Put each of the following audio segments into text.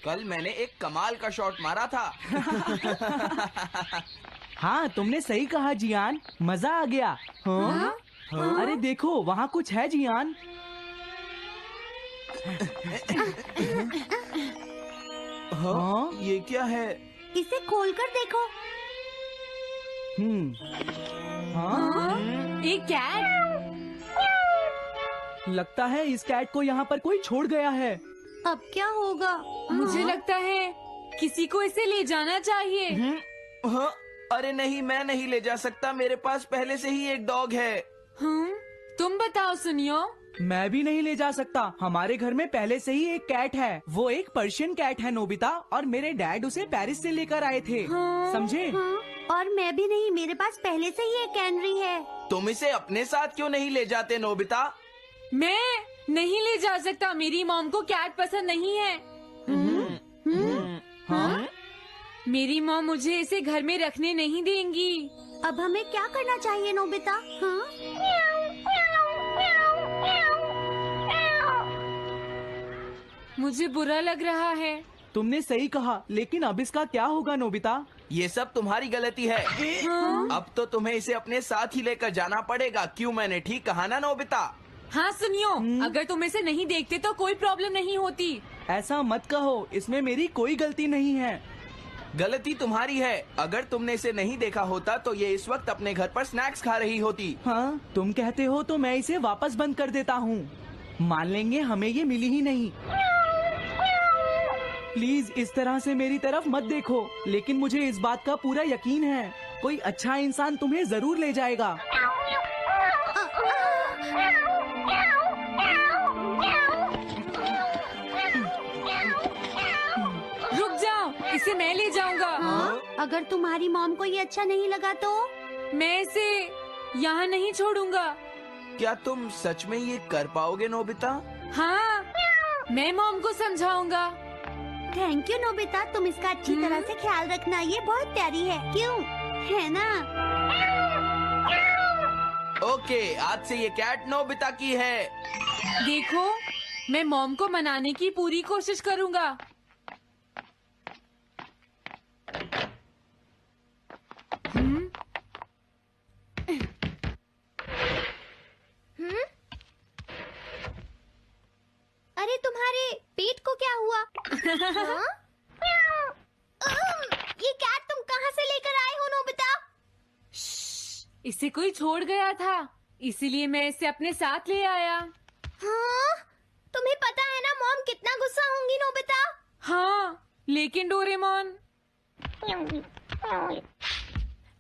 कल मैंने एक कमाल का शॉट मारा था। हाँ, तुमने सही कहा जियान, मजा आ गया। हाँ? अरे देखो, वहाँ कुछ है जियान। हाँ? ये क्या है? इसे खोलकर देखो। हाँ? एक कैट। लगता है इस कैट को यहाँ पर कोई छोड़ गया है। अब क्या होगा? मुझे लगता है किसी को इसे ले जाना चाहिए। हाँ? अरे नहीं, मैं नहीं ले जा सकता, मेरे पास पहले से ही एक डॉग है। तुम बताओ सुनियो। मैं भी नहीं ले जा सकता, हमारे घर में पहले से ही एक कैट है। वो एक पर्शियन कैट है नोबिता, और मेरे डैड उसे पेरिस से लेकर आए थे। समझे? और मैं भी नहीं, मेरे पास पहले से ही एक कैनरी है। तुम इसे अपने साथ क्यों नहीं ले जाते नोबिता? मैं नहीं ले जा सकता, मेरी मॉम को कैट पसंद नहीं है। हाँ? मेरी मॉम मुझे इसे घर में रखने नहीं देंगी। अब हमें क्या करना चाहिए नोबिता? हाँ? मुझे बुरा लग रहा है। तुमने सही कहा, लेकिन अब इसका क्या होगा नोबिता? ये सब तुम्हारी गलती है। अब तो तुम्हें इसे अपने साथ ही लेकर जाना पड़ेगा। क्यों, मैंने ठीक कहा ना नोबिता? हाँ सुनियो, अगर तुम इसे नहीं देखते तो कोई प्रॉब्लम नहीं होती। ऐसा मत कहो, इसमें मेरी कोई गलती नहीं है। गलती तुम्हारी है। अगर तुमने इसे नहीं देखा होता तो ये इस वक्त अपने घर पर स्नैक्स खा रही होती। हाँ, तुम कहते हो तो मैं इसे वापस बंद कर देता हूँ। मान लेंगे हमें ये मिली ही नहीं। प्लीज इस तरह से मेरी तरफ मत देखो, लेकिन मुझे इस बात का पूरा यकीन है, कोई अच्छा इंसान तुम्हें जरूर ले जाएगा। रुक जाओ, इसे मैं ले जाऊंगा। अगर तुम्हारी मॉम को ये अच्छा नहीं लगा तो? मैं इसे यहाँ नहीं छोड़ूंगा। क्या तुम सच में ये कर पाओगे नोबिता? हाँ, मैं मॉम को समझाऊंगा। थैंक यू नोबिता, तुम इसका अच्छी तरह से ख्याल रखना, ये बहुत प्यारी है। क्यों, है ना? ओके, आज से ये कैट नोबिता की है। देखो, मैं मॉम को मनाने की पूरी कोशिश करूंगा। अरे तुम्हारे पेट को क्या हुआ? हाँ? ये कैट तुम कहाँ से लेकर आए हो नोबिता? इसे कोई छोड़ गया था, इसीलिए मैं इसे अपने साथ ले आया। हाँ? तुम्हें पता है ना मॉम कितना गुस्सा होंगी नोबिता? हाँ, लेकिन डोरेमोन,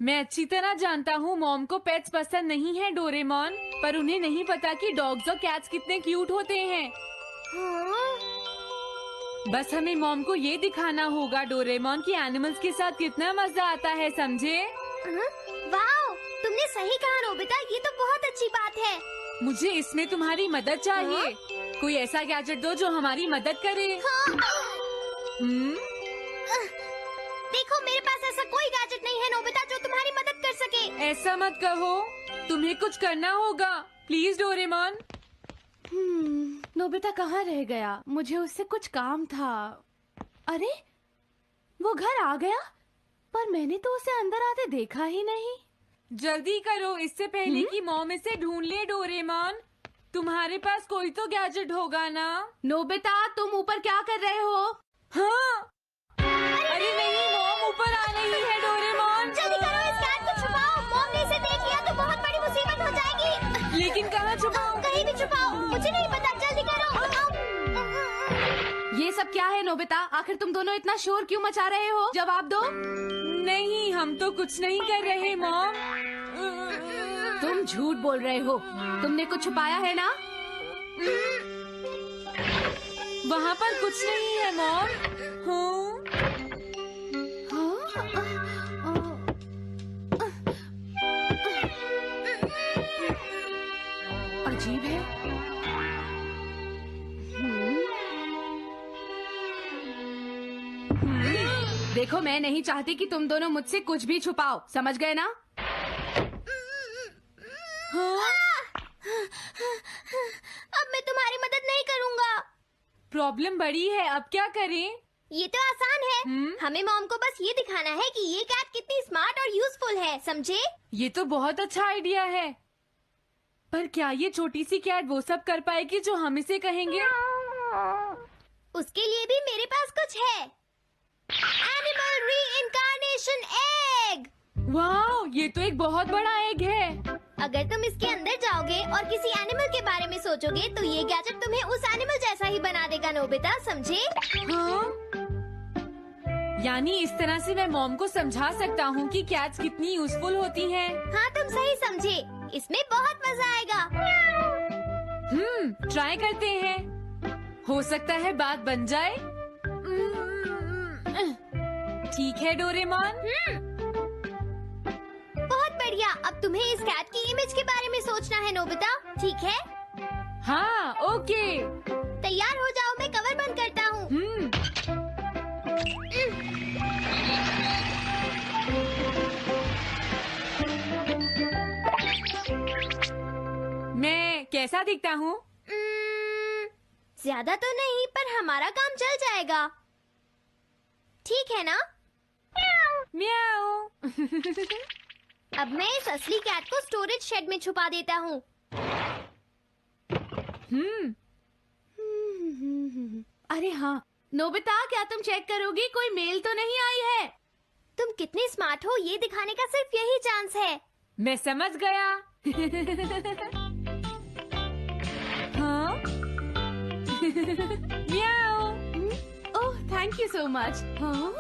मैं अच्छी तरह जानता हूँ मॉम को पेट्स पसंद नहीं है डोरेमोन, पर उन्हें नहीं पता कि डॉग्स और कैट्स कितने क्यूट होते हैं। हाँ? बस हमें मॉम को ये दिखाना होगा डोरेमोन कि एनिमल्स के साथ कितना मजा आता है, समझे? वाओ, तुमने सही कहा नोबिता, ये तो बहुत अच्छी बात है। मुझे इसमें तुम्हारी मदद चाहिए। कोई ऐसा गैजेट दो जो हमारी मदद करे। देखो, मेरे पास ऐसा कोई गैजेट नहीं है नोबिता जो तुम्हारी मदद कर सके। ऐसा मत कहो, तुम्हें कुछ करना होगा, प्लीज डोरेमोन। नोबिता कहाँ रह गया? मुझे उससे कुछ काम था। अरे, वो घर आ गया, पर मैंने तो उसे अंदर आते देखा ही नहीं। जल्दी करो, इससे पहले कि मॉम इसे ढूंढ ले डोरेमोन। तुम्हारे पास कोई तो गैजेट होगा ना? नोबिता, तुम ऊपर क्या कर रहे हो? हाँ, अरे नहीं, मॉम ऊपर आ रही है डोरेमोन। जल्दी करो, इस कैट को छुपाओ। मॉम ने इसे देख लिया तो बहुत बड़ी मुसीबत हो जाएगी। लेकिन कहाँ छुपाऊं? कहीं भी छुपाओ, मुझे नहीं पता, जल्दी करो। ये सब क्या है नोबिता? आखिर तुम दोनों इतना शोर क्यों मचा रहे हो? जवाब दो। नहीं, हम तो कुछ नहीं कर रहे मॉम। तुम झूठ बोल रहे हो, तुमने कुछ छुपाया है ना? वहाँ पर कुछ नहीं है मॉम। अजीब है। देखो, मैं नहीं चाहती कि तुम दोनों मुझसे कुछ भी छुपाओ, समझ गए ना? अब मैं तुम्हारी मदद नहीं करूँगा। प्रॉब्लम बड़ी है, अब क्या करें? ये तो आसान है। हमें मॉम को बस ये दिखाना है कि ये कैट कितनी स्मार्ट और यूजफुल है, समझे? ये तो बहुत अच्छा आइडिया है, पर क्या ये छोटी सी कैट वो सब कर पाएगी जो हम इसे कहेंगे? उसके लिए भी मेरे पास कुछ है। Animal reincarnation egg. वाह, ये तो एक बहुत बड़ा एग है। अगर तुम इसके अंदर जाओगे और किसी एनिमल के बारे में सोचोगे तो ये गैजेट तुम्हें उस एनिमल जैसा ही बना देगा, नोबिता, समझे? हाँ? यानी इस तरह से मैं मॉम को समझा सकता हूँ कि कैट्स कितनी यूजफुल होती हैं। हाँ, तुम सही समझे। इसमें बहुत मजा आएगा। ट्राई करते हैं। हो सकता है बात बन जाए। ठीक है डोरेमोन। बहुत बढ़िया। अब तुम्हें इस कैट की इमेज के बारे में सोचना है, नोबिता, ठीक है? हाँ, ओके। तैयार हो जाओ, मैं कवर बंद करता हूँ। मैं कैसा दिखता हूँ? ज्यादा तो नहीं, पर हमारा काम चल जाएगा, ठीक है ना? म्याऊ। अब मैं इस असली कैट को स्टोरेज शेड में छुपा देता हूँ। अरे हाँ, नोबिता, क्या तुम चेक करोगी कोई मेल तो नहीं आई है? तुम कितने स्मार्ट हो ये दिखाने का सिर्फ यही चांस है। मैं समझ गया। हाँ? म्याऊ। ओह, थैंक यू सो मच। हाँ?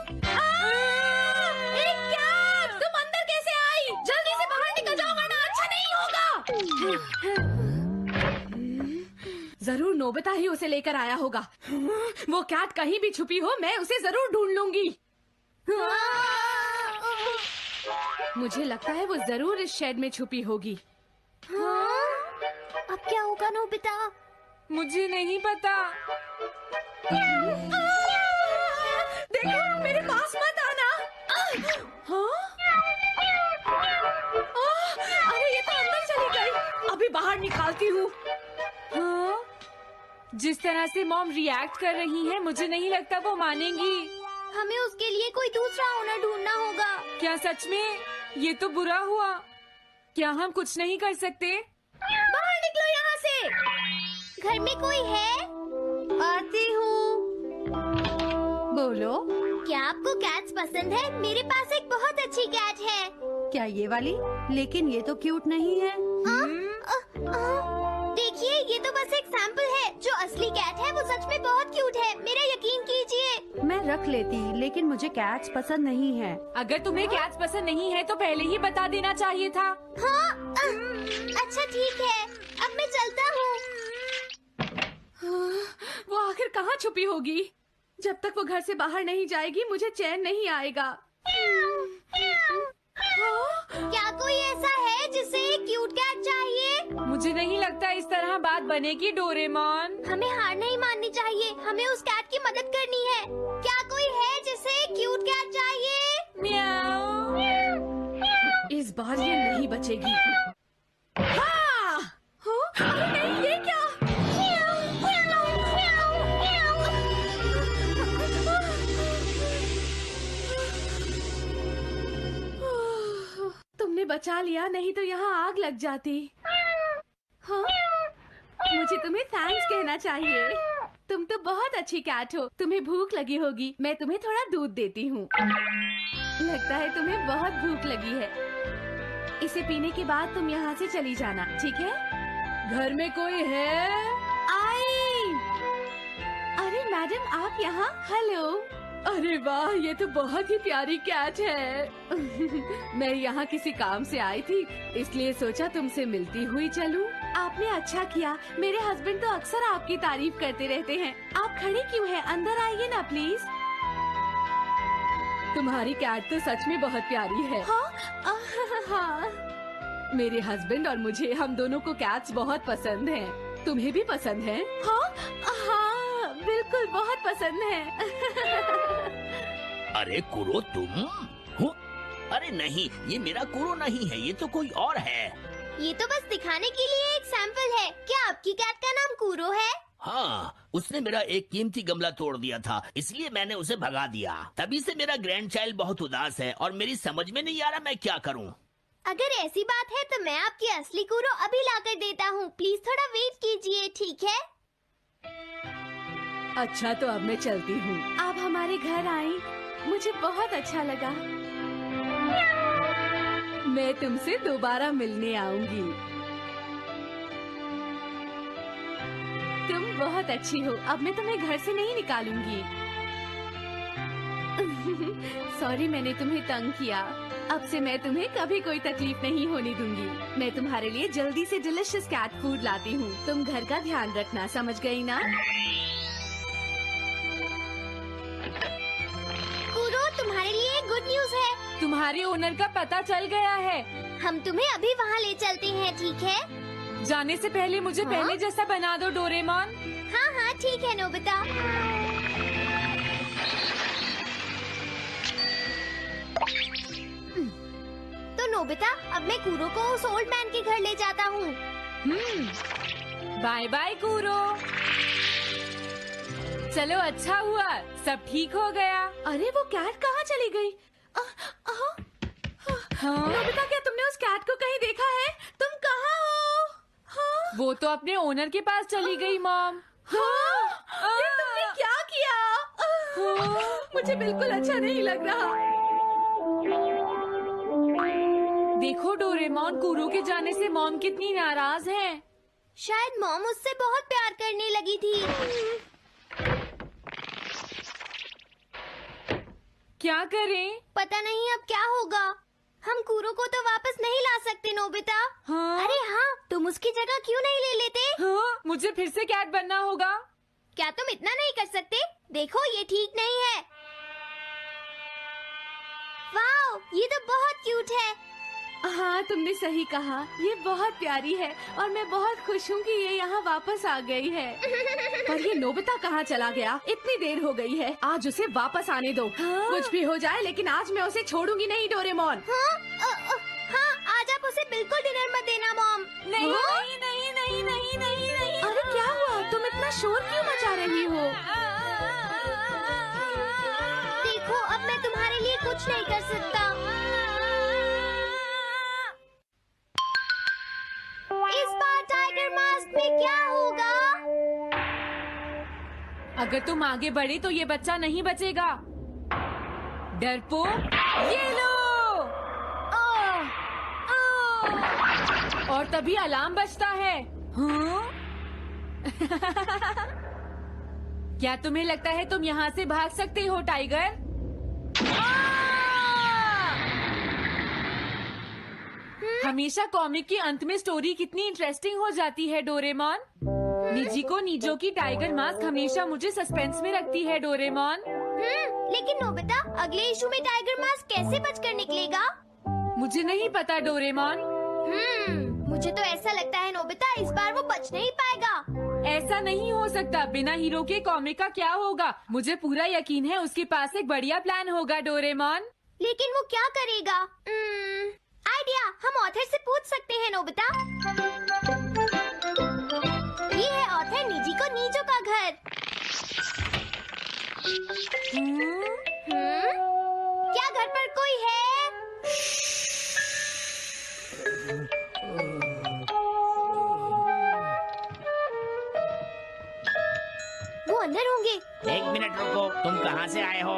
तुम अंदर कैसे आई? जल्दी से बाहर निकल जाओ वरना अच्छा नहीं होगा। जरूर नोबिता ही उसे लेकर आया होगा। वो कैट कहीं भी छुपी हो, मैं उसे जरूर ढूंढ लूंगी। मुझे लगता है वो जरूर इस शेड में छुपी होगी। हाँ? अब क्या होगा, नोबिता? मुझे नहीं पता। देखो, मेरे पास मत आना। हाँ? अरे ये तो अंदर चली गई। अभी बाहर निकालती हूँ। हाँ? जिस तरह से मॉम रिएक्ट कर रही है, मुझे नहीं लगता वो मानेंगी। हमें उसके लिए कोई दूसरा ओनर ढूंढना होगा। क्या सच में? ये तो बुरा हुआ। क्या हम कुछ नहीं कर सकते? बाहर निकलो यहाँ से। घर में कोई है? आती हूँ। बोलो, क्या आपको कैट्स पसंद है? मेरे पास एक बहुत अच्छी कैट है। क्या ये वाली? लेकिन ये तो क्यूट नहीं है। देखिए, ये तो बस एक सैंपल है। जो असली कैट है वो सच में बहुत क्यूट है, मेरा यकीन कीजिए। मैं रख लेती, लेकिन मुझे कैट्स पसंद नहीं है। अगर तुम्हें कैट्स पसंद नहीं है तो पहले ही बता देना चाहिए था। हाँ, अच्छा ठीक है, अब मैं चलता हूँ। वो आखिर कहाँ छुपी होगी? जब तक वो घर से बाहर नहीं जाएगी मुझे चैन नहीं आएगा। क्या कोई ऐसा है जिसे एक क्यूट कैट चाहिए? मुझे नहीं लगता इस तरह बात बनेगी डोरेमोन। हमें हार नहीं माननी चाहिए, हमें उस कैट की मदद करनी है। क्या कोई है जिसे एक क्यूट कैट चाहिए? म्याऊ। इस बार ये नहीं बचेगी। हाँ! हाँ? अरे नहीं, ये क्या? तुमने बचा लिया, नहीं तो यहाँ आग लग जाती। हाँ? मुझे तुम्हें थैंक्स कहना चाहिए। तुम तो बहुत अच्छी कैट हो। तुम्हें भूख लगी होगी, मैं तुम्हें थोड़ा दूध देती हूँ। लगता है तुम्हें बहुत भूख लगी है। इसे पीने के बाद तुम यहाँ से चली जाना, ठीक है? घर में कोई है? आई! अरे मैडम, आप यहाँ? हेलो। अरे वाह, ये तो बहुत ही प्यारी कैट है। मैं यहाँ किसी काम से आई थी, इसलिए सोचा तुमसे मिलती हुई चलूं। आपने अच्छा किया। मेरे हस्बैंड तो अक्सर आपकी तारीफ करते रहते हैं। आप खड़ी क्यों हैं? अंदर आइए ना प्लीज। तुम्हारी कैट तो सच में बहुत प्यारी है। हाँ? हाँ। मेरे हस्बैंड और मुझे, हम दोनों को कैट्स बहुत पसंद हैं। तुम्हें भी पसंद है? हाँ, हाँ, बिल्कुल बहुत पसंद है। अरे कुरो, तुम हो? अरे नहीं, ये मेरा कुरो नहीं है, ये तो कोई और है। ये तो बस दिखाने के लिए एक सैंपल है। क्या आपकी कैट का नाम कूरो है? हाँ, उसने मेरा एक कीमती गमला तोड़ दिया था, इसलिए मैंने उसे भगा दिया। तभी से मेरा ग्रैंड चाइल्ड बहुत उदास है और मेरी समझ में नहीं आ रहा मैं क्या करूँ। अगर ऐसी बात है तो मैं आपकी असली कूरो अभी लाकर देता हूँ। प्लीज थोड़ा वेट कीजिए, ठीक है? अच्छा तो अब मैं चलती हूँ। आप हमारे घर आई, मुझे बहुत अच्छा लगा। मैं तुमसे दोबारा मिलने आऊंगी। तुम बहुत अच्छी हो। अब मैं तुम्हें घर से नहीं निकालूंगी। सॉरी मैंने तुम्हें तंग किया। अब से मैं तुम्हें कभी कोई तकलीफ नहीं होने दूंगी। मैं तुम्हारे लिए जल्दी से डिलिशियस कैट फूड लाती हूँ। तुम घर का ध्यान रखना, समझ गई ना? कूरो, तुम्हारे लिए गुड न्यूज है। तुम्हारे ओनर का पता चल गया है। हम तुम्हें अभी वहाँ ले चलते हैं, ठीक है? जाने से पहले मुझे हाँ? पहले जैसा बना दो डोरेमोन। हाँ हाँ ठीक है नोबिता। तो नोबिता, अब मैं कूरो को उस ओल्ड मैन के घर ले जाता हूँ। बाय बाय कूरो। चलो अच्छा हुआ, सब ठीक हो गया। अरे वो कैट कहाँ चली गई? हाँ? नोबिता, क्या तुमने उस कैट को कहीं देखा है? तुम कहाँ हो? हाँ? वो तो अपने ओनर के पास चली गई मॉम। हाँ? ये तुमने क्या किया? मुझे बिल्कुल अच्छा नहीं लग रहा। देखो डोरेमोन, कूरो के जाने से मॉम कितनी नाराज हैं। शायद मॉम उससे बहुत प्यार करने लगी थी। क्या करें? पता नहीं अब क्या होगा। हम कूरो को तो वापस नहीं ला सकते नोबिता। हाँ? अरे हाँ, तुम उसकी जगह क्यों नहीं ले लेते? हाँ? मुझे फिर से कैट बनना होगा। क्या तुम इतना नहीं कर सकते? देखो ये ठीक नहीं है। वाओ, ये तो बहुत क्यूट है। हाँ तुमने सही कहा, ये बहुत प्यारी है और मैं बहुत खुश हूँ कि ये यहाँ वापस आ गई है। पर ये नोबिता कहाँ चला गया? इतनी देर हो गई है, आज उसे वापस आने दो। हाँ? कुछ भी हो जाए लेकिन आज मैं उसे छोड़ूंगी नहीं डोरेमोन। हाँ, आज आप उसे बिल्कुल डिनर मत देना मॉम। नहीं हाँ? नहीं नहीं नहीं नहीं नहीं नहीं। अरे क्या हुआ? तुम इतना शोर क्यों मचा रही हो? देखो अब मैं तुम्हारे लिए कुछ नहीं कर सकता। इस बार टाइगर मास्क में क्या होगा? अगर तुम आगे बढ़े तो ये बच्चा नहीं बचेगा। डरपोक, ये लो। और तभी अलार्म बजता है। हाँ? क्या तुम्हें लगता है तुम यहाँ से भाग सकते हो टाइगर? हमेशा कॉमिक के अंत में स्टोरी कितनी इंटरेस्टिंग हो जाती है डोरेमोन। निजी को नीजो की टाइगर मास्क हमेशा मुझे सस्पेंस में रखती है डोरेमोन। लेकिन नोबिता, अगले इशू में टाइगर मास्क कैसे बचकर निकलेगा? मुझे नहीं पता डोरेमोन। मुझे तो ऐसा लगता है नोबिता, इस बार वो बच नहीं पाएगा। ऐसा नहीं हो सकता। बिना हीरो के कॉमिक का क्या होगा? मुझे पूरा यकीन है उसके पास एक बढ़िया प्लान होगा डोरेमोन। लेकिन वो क्या करेगा? आइडिया, हम ऑथर से पूछ सकते हैं नोबिता। ये है ऑथर निजी को नीजो का घर। क्या घर पर कोई है? वो अंदर होंगे। एक मिनट रुको, तुम कहाँ से आए हो?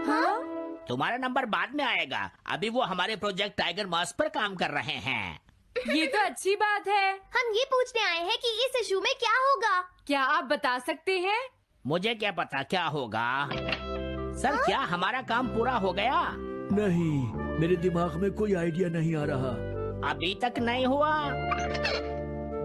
हाँ? तुम्हारा नंबर बाद में आएगा। अभी वो हमारे प्रोजेक्ट टाइगर मास्क पर काम कर रहे हैं। ये तो अच्छी बात है। हम ये पूछने आए हैं कि इस इशू में क्या होगा। क्या आप बता सकते हैं? मुझे क्या पता क्या होगा। सर क्या हमारा काम पूरा हो गया? नहीं, मेरे दिमाग में कोई आइडिया नहीं आ रहा। अभी तक नहीं हुआ।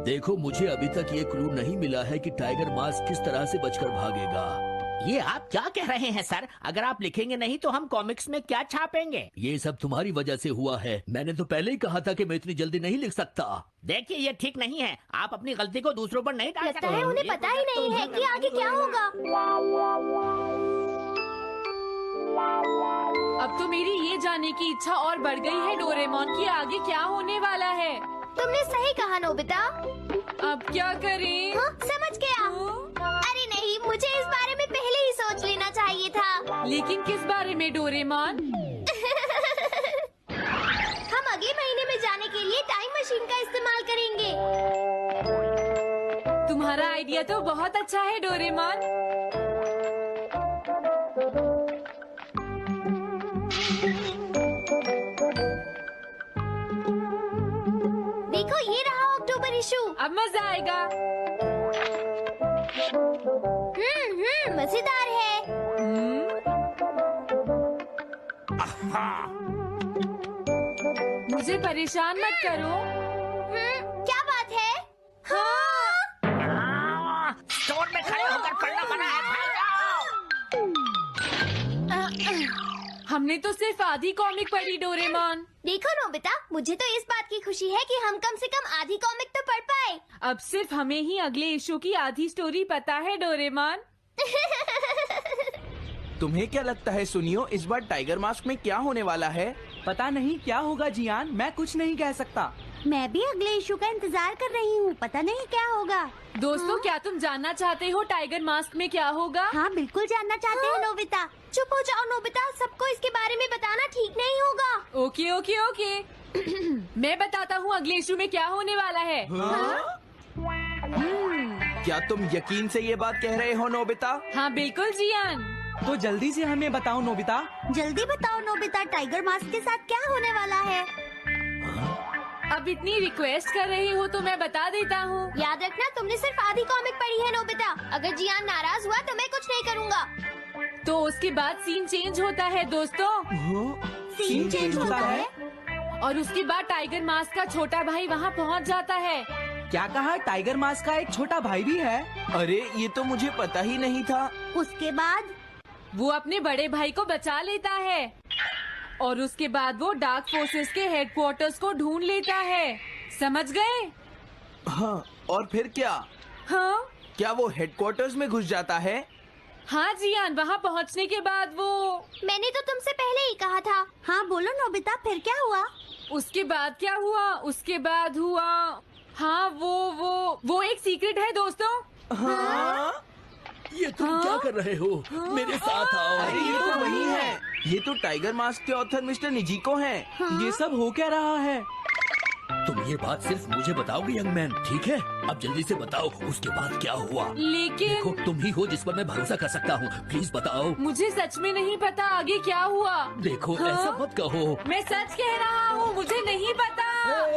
देखो, मुझे अभी तक ये क्लू नहीं मिला है कि टाइगर मास्क किस तरह से बचकर भागेगा। ये आप क्या कह रहे हैं सर? अगर आप लिखेंगे नहीं तो हम कॉमिक्स में क्या छापेंगे? ये सब तुम्हारी वजह से हुआ है। मैंने तो पहले ही कहा था कि मैं इतनी जल्दी नहीं लिख सकता। देखिए ये ठीक नहीं है। आप अपनी गलती को दूसरों पर नहीं डाल लगता सकते। है उन्हें पता ही नहीं है कि आगे क्या होगा। अब तो मेरी ये जानने की इच्छा और बढ़ गई है डोरेमोन कि आगे क्या होने वाला है। तुमने सही कहा नोबिता। अब क्या करें? हाँ, समझ गया। लेकिन किस बारे में डोरेमोन? हम अगले महीने में जाने के लिए टाइम मशीन का इस्तेमाल करेंगे। तुम्हारा आइडिया तो बहुत अच्छा है डोरेमोन। देखो ये रहा अक्टूबर इशू। अब मजा आएगा। मजेदार है। मुझे परेशान मत करो। क्या बात है? हाँ। स्टोर में खड़े होकर पढ़ना मना है, भाग जाओ। हमने तो सिर्फ आधी कॉमिक पढ़ी डोरेमोन। देखो नोबिता, मुझे तो इस बात की खुशी है कि हम कम से कम आधी कॉमिक तो पढ़ पाए। अब सिर्फ हमें ही अगले इशू की आधी स्टोरी पता है डोरेमोन। तुम्हें क्या लगता है सुनियो, इस बार टाइगर मास्क में क्या होने वाला है? पता नहीं क्या होगा जियान, मैं कुछ नहीं कह सकता। मैं भी अगले इशू का इंतजार कर रही हूँ, पता नहीं क्या होगा। दोस्तों, क्या तुम जानना चाहते हो टाइगर मास्क में क्या होगा? हाँ बिल्कुल जानना चाहते हैं नोबिता। चुप हो जाओ नोबिता, सबको इसके बारे में बताना ठीक नहीं होगा। Okay okay okay. मैं बताता हूँ अगले इशू में क्या होने वाला है। क्या तुम यकीन से ये बात कह रहे हो नोबिता? हाँ बिल्कुल जियान। तो जल्दी से हमें बताओ नोबिता। जल्दी बताओ नोबिता, टाइगर मास्क के साथ क्या होने वाला है? अब इतनी रिक्वेस्ट कर रहे हो तो मैं बता देता हूँ। याद रखना, तुमने सिर्फ आधी कॉमिक पढ़ी है नोबिता। अगर जियान नाराज हुआ तो मैं कुछ नहीं करूँगा। तो उसके बाद सीन चेंज होता है दोस्तों, सीन चेंज होता है? और उसके बाद टाइगर मास्क का छोटा भाई वहाँ पहुँच जाता है। क्या कहा? टाइगर मास्क का एक छोटा भाई भी है? अरे ये तो मुझे पता ही नहीं था। उसके बाद वो अपने बड़े भाई को बचा लेता है और उसके बाद वो डार्क फोर्सेस के हेडक्वार्टर्स को ढूंढ लेता है। समझ गए? हाँ, और फिर क्या? हाँ क्या वो हेडक्वार्टर्स में घुस जाता है? हाँ जियान, वहाँ पहुँचने के बाद वो मैंने तो तुमसे पहले ही कहा था। हाँ बोलो नोबिता, फिर क्या हुआ? उसके बाद क्या हुआ? उसके बाद हुआ, हाँ वो एक सीक्रेट है दोस्तों। हाँ? ये तुम क्या कर रहे हो? मेरे साथ आओ। अरे ये तो वही है। ये तो टाइगर मास्क के ऑथर मिस्टर निजिको हैं। ये सब हो क्या रहा है? तुम ये बात सिर्फ मुझे बताओगे यंग मैन, ठीक है? अब जल्दी से बताओ उसके बाद क्या हुआ। लेकिन देखो, तुम ही हो जिस पर मैं भरोसा कर सकता हूँ, प्लीज बताओ। मुझे सच में नहीं पता आगे क्या हुआ। देखो हाँ? ऐसा मत कहो। मैं सच कह रहा हूँ, मुझे नहीं पता।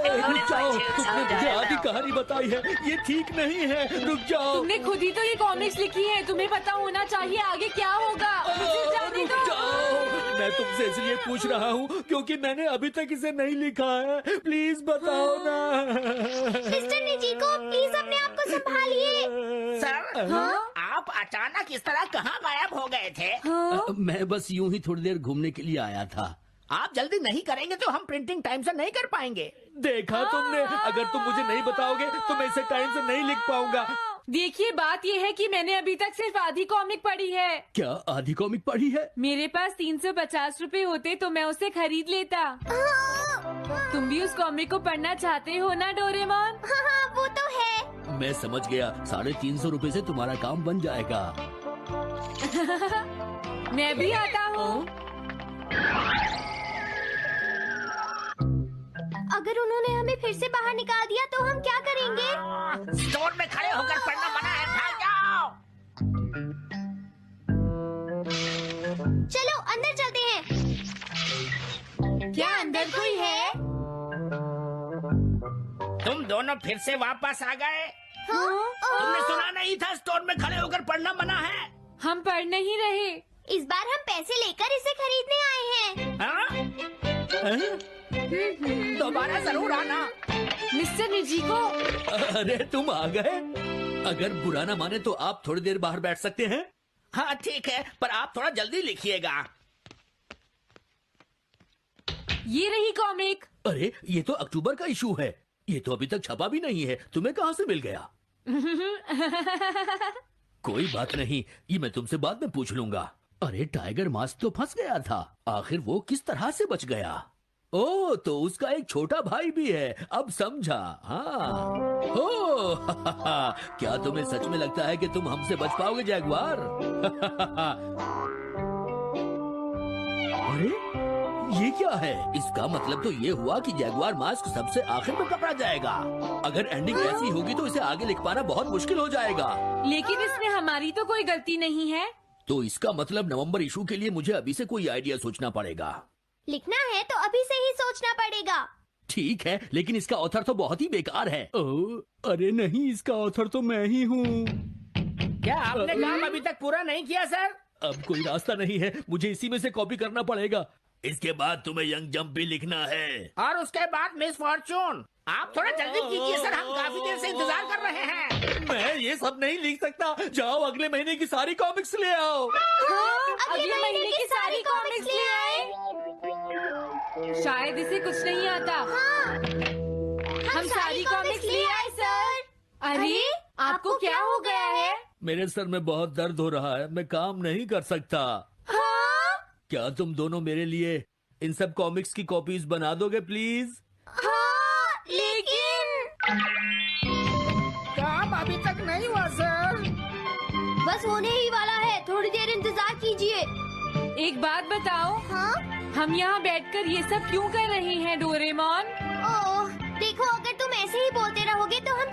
रुक जाओ, तुमने मुझे आधी कहानी बताई है, ये ठीक नहीं है। रुक जाओ। तुमने खुद ही तो ये कॉमिक्स लिखी है, तुम्हें पता होना चाहिए आगे क्या होगा। मुझे जाने रुक दो। जाओ, मैं तुमसे इसलिए पूछ रहा हूँ क्योंकि मैंने अभी तक इसे नहीं लिखा है। प्लीज बताओ ना। मिस्टर निजिको, प्लीज अपने आप को संभालिए। सर, आप अचानक इस तरह कहाँ गायब हो गए थे? मैं बस यूं ही थोड़ी देर घूमने के लिए आया था। आप जल्दी नहीं करेंगे तो हम प्रिंटिंग टाइम से नहीं कर पाएंगे। देखा तुमने, अगर तुम मुझे नहीं बताओगे तो मैं इसे टाइम से नहीं लिख पाऊंगा। देखिए, बात ये है कि मैंने अभी तक सिर्फ आधी कॉमिक पढ़ी है। क्या आधी कॉमिक पढ़ी है? मेरे पास 350 रुपए होते तो मैं उसे खरीद लेता। तुम भी उस कॉमिक को पढ़ना चाहते हो ना डोरेमोन? हाँ, वो तो है। मैं समझ गया, 350 रुपए से तुम्हारा काम बन जाएगा। मैं भी आता हूँ। अगर उन्होंने हमें फिर से बाहर निकाल दिया तो हम क्या करेंगे? स्टोर में खड़े होकर पढ़ना मना है, भाग जाओ। चलो अंदर चलते हैं। क्या अंदर कोई है? तुम दोनों फिर से वापस आ गए। हाँ? तुमने सुना नहीं था स्टोर में खड़े होकर पढ़ना मना है? हम पढ़ नहीं रहे। इस बार हम पैसे लेकर इसे खरीदने आए हैं। हाँ? दोबारा जरूर आना। मिस्टर निजिको, अरे तुम आ गए। अगर बुरा ना माने तो आप थोड़ी देर बाहर बैठ सकते हैं। हाँ ठीक है, पर आप थोड़ा जल्दी लिखिएगा। ये रही कॉमिक। अरे ये तो अक्टूबर का इशू है, ये तो अभी तक छपा भी नहीं है। तुम्हें कहाँ से मिल गया? कोई बात नहीं, ये मैं तुमसे बाद में पूछ लूंगा। अरे टाइगर मास्क तो फंस गया था, आखिर वो किस तरह से बच गया? ओ, तो उसका एक छोटा भाई भी है, अब समझा। हाँ। ओ, क्या तुम्हें सच में लगता है कि तुम हमसे बच पाओगे जैगुआर? अरे ये क्या है? इसका मतलब तो ये हुआ कि जैगुआर मास्क सबसे आखिर में पकड़ा जाएगा। अगर एंडिंग ऐसी होगी तो इसे आगे लिख पाना बहुत मुश्किल हो जाएगा। लेकिन इसमें हमारी तो कोई गलती नहीं है। तो इसका मतलब नवंबर इशू के लिए मुझे अभी से कोई आइडिया सोचना पड़ेगा। लिखना है तो अभी से ही सोचना पड़ेगा। ठीक है, लेकिन इसका ऑथर तो बहुत ही बेकार है। अरे नहीं, इसका ऑथर तो मैं ही हूँ। क्या आपने काम अभी तक पूरा नहीं किया सर? अब कोई रास्ता नहीं है, मुझे इसी में से कॉपी करना पड़ेगा। इसके बाद तुम्हें यंग जंप भी लिखना है। और उसके बाद मिस फॉर्चून। आप थोड़ा जल्दी कीजिए सर, हम काफी देर से इंतजार कर रहे हैं। मैं ये सब नहीं लिख सकता। जाओ अगले महीने की सारी कॉमिक्स ले आओ। अगले महीने की सारी कॉमिक्स ले आए। शायद इसे कुछ नहीं आता। हम सारी कॉमिक्स ले आए सर। अरे आपको क्या हो गया है? मेरे सर में बहुत दर्द हो रहा है, मैं काम नहीं कर सकता। क्या तुम दोनों मेरे लिए इन सब कॉमिक्स की कॉपीज बना दोगे प्लीज? लेकिन काम अभी तक नहीं हुआ सर। बस होने ही वाला है, थोड़ी देर इंतजार कीजिए। एक बात बताओ, हाँ? हम यहाँ बैठकर ये सब क्यों कर रहे हैं डोरेमोन? ओह, देखो अगर तुम ऐसे ही बोलते रहोगे तो हम